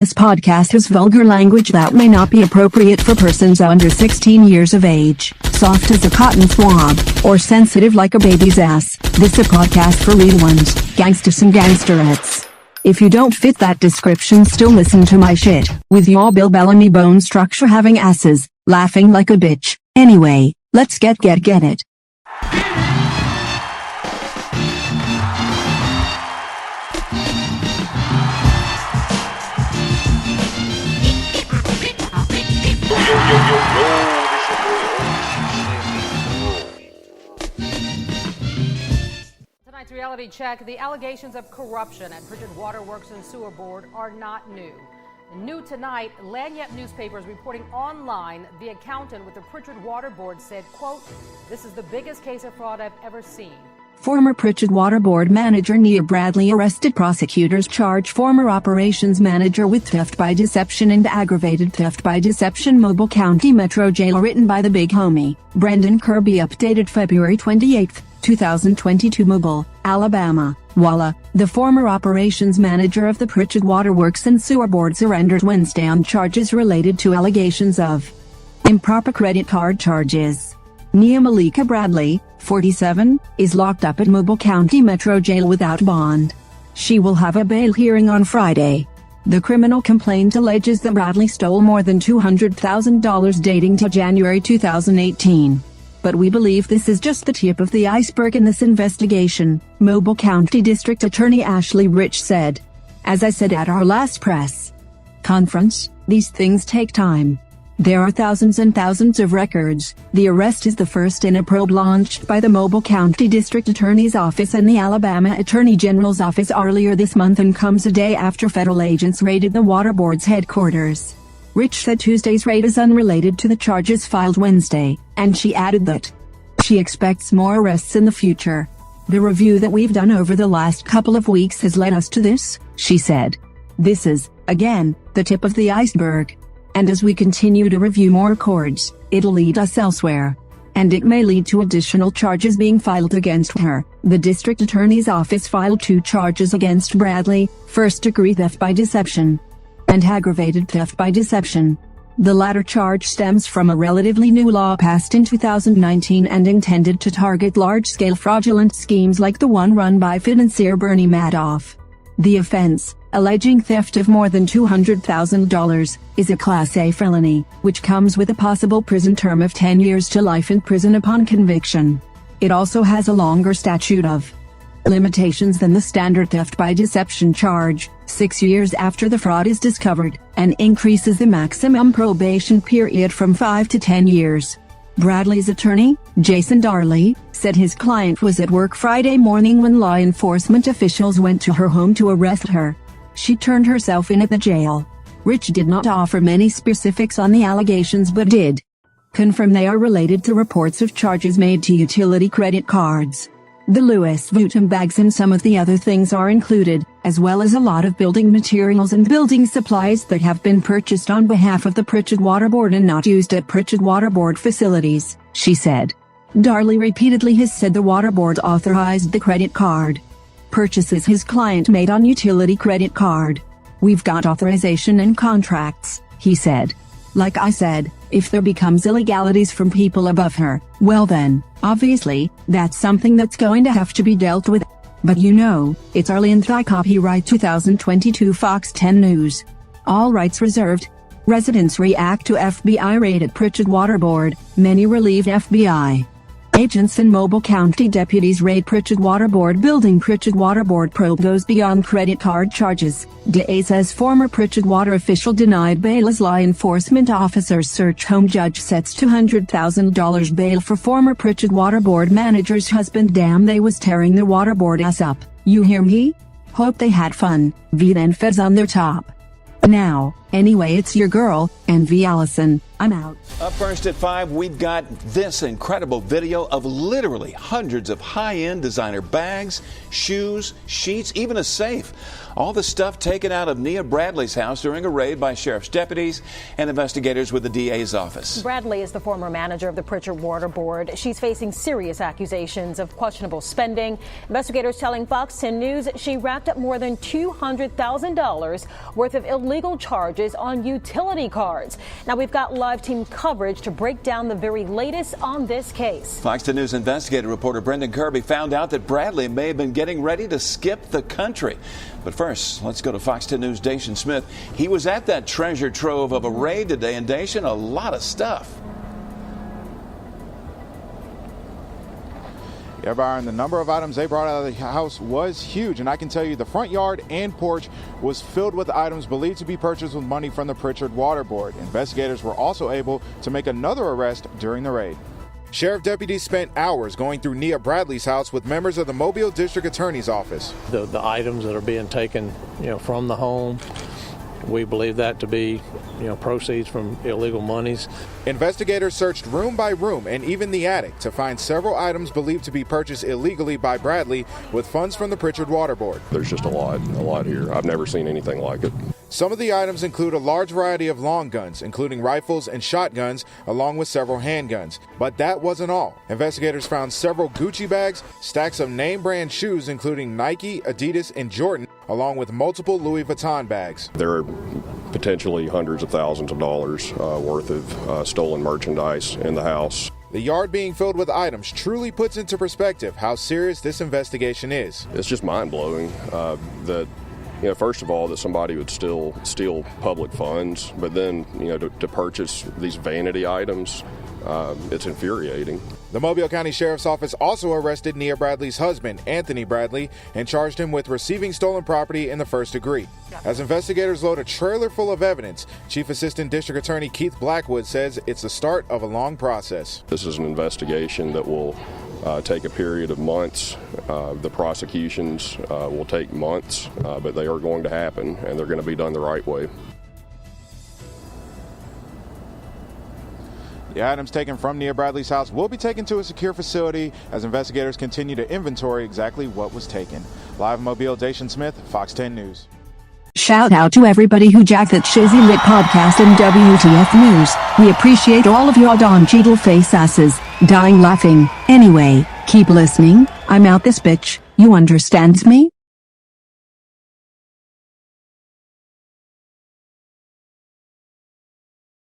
This podcast has vulgar language that may not be appropriate for persons under 16 years of age, soft as a cotton swab, or sensitive like a baby's ass. This a podcast for real ones, gangsters and gangsterettes. If you don't fit that description, still listen to my shit, with your Bill Bellamy bone structure having asses, laughing like a bitch. Anyway, let's get it. Tonight's reality check, the allegations of corruption at Pritchard Waterworks and Sewer Board are not new. New tonight, Lanyap newspapers reporting online the accountant with the Pritchard Water Board said, quote, "This is the biggest case of fraud I've ever seen." Former Pritchard Water Board manager Nia Bradley arrested. Prosecutors charge former operations manager with theft by deception and aggravated theft by deception. Mobile County Metro Jail. Written by the big homie, Brendan Kirby. Updated February 28, 2022. Mobile, Alabama. Walla, the former operations manager of the Pritchard Waterworks and Sewer Board, surrendered Wednesday on charges related to allegations of improper credit card charges. Nia Malika Bradley, 47, is locked up at Mobile County Metro Jail without bond. She will have a bail hearing on Friday. The criminal complaint alleges that Bradley stole more than $200,000 dating to January 2018. But we believe this is just the tip of the iceberg in this investigation, Mobile County District Attorney Ashley Rich said. As I said at our last press conference, these things take time. There are thousands and thousands of records. The arrest is the first in a probe launched by the Mobile County District Attorney's Office and the Alabama Attorney General's Office earlier this month, and comes a day after federal agents raided the Water Board's headquarters. Rich said Tuesday's raid is unrelated to the charges filed Wednesday, and she added that she expects more arrests in the future. "The review that we've done over the last couple of weeks has led us to this," she said. "This is, again, the tip of the iceberg. And as we continue to review more records, it'll lead us elsewhere. And it may lead to additional charges being filed against her." The district attorney's office filed 2 charges against Bradley, first-degree theft by deception and aggravated theft by deception. The latter charge stems from a relatively new law passed in 2019 and intended to target large-scale fraudulent schemes like the one run by financier Bernie Madoff. The offense, alleging theft of more than $200,000, is a Class A felony, which comes with a possible prison term of 10 years to life in prison upon conviction. It also has a longer statute of limitations than the standard theft by deception charge, 6 years after the fraud is discovered, and increases the maximum probation period from 5 to 10 years. Bradley's attorney, Jason Darley, said his client was at work Friday morning when law enforcement officials went to her home to arrest her. She turned herself in at the jail. Rich did not offer many specifics on the allegations but did confirm they are related to reports of charges made to utility credit cards. The Louis Vuitton bags and some of the other things are included, as well as a lot of building materials and building supplies that have been purchased on behalf of the Pritchard Water Board and not used at Pritchard Water Board facilities, she said. Darley repeatedly has said the Water Board authorized the credit card purchases his client made on utility credit card. "We've got authorization and contracts," he said. "Like I said, if there becomes illegalities from people above her, well then, obviously, that's something that's going to have to be dealt with. But you know, it's Arlene Thigh." Copyright 2022 Fox 10 News. All rights reserved. Residents react to FBI raid at Pritchard Water Board. Many relieved. FBI agents and Mobile County deputies raid Pritchard Water Board building. Pritchard Water Board probe goes beyond credit card charges. DA says former Pritchard Water official denied bail as law enforcement officers search home. Judge sets $200,000 bail for former Pritchard Water Board manager's husband. "Damn, they was tearing the water board ass up. You hear me? Hope they had fun." V then feds on their top. "Now, anyway, it's your girl, and V Allison. I'm out. Up first at 5, we've got this incredible video of literally hundreds of high-end designer bags, shoes, sheets, even a safe. All the stuff taken out of Nia Bradley's house during a raid by sheriff's deputies and investigators with the DA's office. Bradley is the former manager of the Pritchard Water Board. She's facing serious accusations of questionable spending. Investigators telling Fox 10 News she racked up more than $200,000 worth of illegal charges on utility cards. Now we've got live team coverage to break down the very latest on this case. Fox 10 News investigative reporter Brendan Kirby found out that Bradley may have been getting ready to skip the country. But first, let's go to Fox 10 News' Dacian Smith. He was at that treasure trove of a raid today, and Dacian, a lot of stuff. Yeah, Byron, the number of items they brought out of the house was huge, and I can tell you the front yard and porch was filled with items believed to be purchased with money from the Pritchard Water Board. Investigators were also able to make another arrest during the raid. Sheriff deputies spent hours going through Nia Bradley's house with members of the Mobile District Attorney's Office. The items that are being taken, from the home, we believe that to be, proceeds from illegal monies. Investigators searched room by room and even the attic to find several items believed to be purchased illegally by Bradley with funds from the Pritchard Water Board. There's just a lot here. I've never seen anything like it. Some of the items include a large variety of long guns, including rifles and shotguns, along with several handguns. But that wasn't all. Investigators found several Gucci bags, stacks of name brand shoes, including Nike, Adidas, and Jordan, along with multiple Louis Vuitton bags. There are potentially hundreds of thousands of dollars worth of stolen merchandise in the house. The yard being filled with items truly puts into perspective how serious this investigation is. It's just mind-blowing that, first of all, that somebody would still steal public funds, but then, to purchase these vanity items, it's infuriating. The Mobile County Sheriff's Office also arrested Nia Bradley's husband, Anthony Bradley, and charged him with receiving stolen property in the first degree. As investigators load a trailer full of evidence, Chief Assistant District Attorney Keith Blackwood says it's the start of a long process. This is an investigation that will take a period of months. The prosecutions will take months, but they are going to happen, and they're going to be done the right way. The items taken from Nia Bradley's house will be taken to a secure facility as investigators continue to inventory exactly what was taken. Live in Mobile, Dacian Smith, Fox 10 News. Shout out to everybody who jacked that Shizzy Lit podcast and WTF News. We appreciate all of your Don Cheadle face asses, dying laughing. Anyway, keep listening. I'm out this bitch. You understand me?